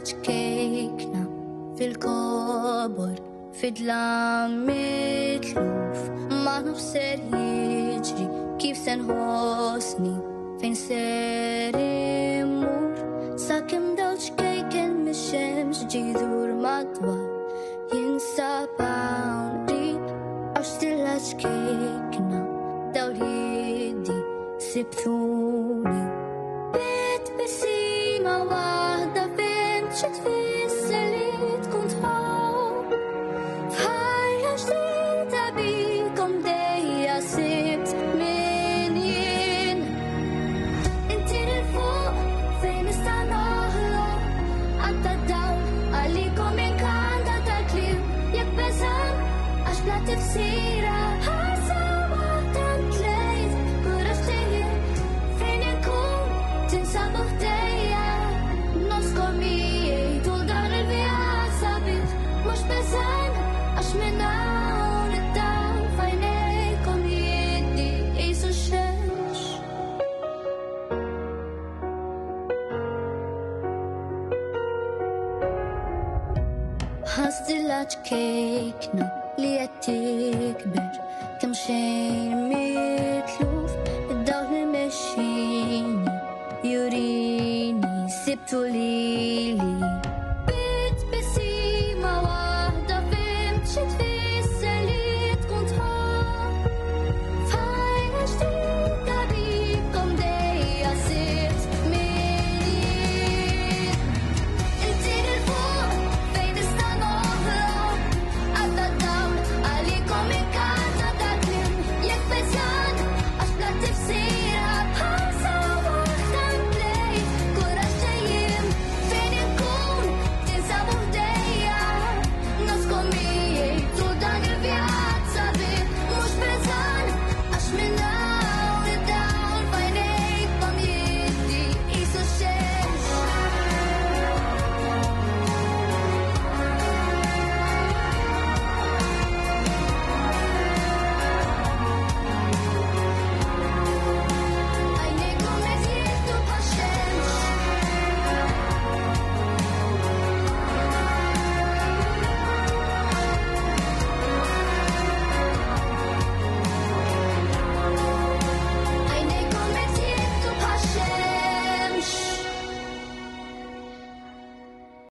شكيكنا في الكبر فضلا متلوف ما نفسر يجري كيف سنهوسني فين سرمور ساكم دوش كيكن من الشمس جذور مطوى ينسى باونري أشتلا شكيكنا دوليدي سبتوني بيت بسيمة واحدة فين شت في السليت كنت هون فهاي جديدة بيكم دي سبت منين انتي للفوق فين استناهلو عطا الدور عليكم من كان دا تكليم يكبسان أشبلا تفسيرة هستلات كيكنا ليتكبر كم شيء متلوف الدور المشيني يوريني سبتولي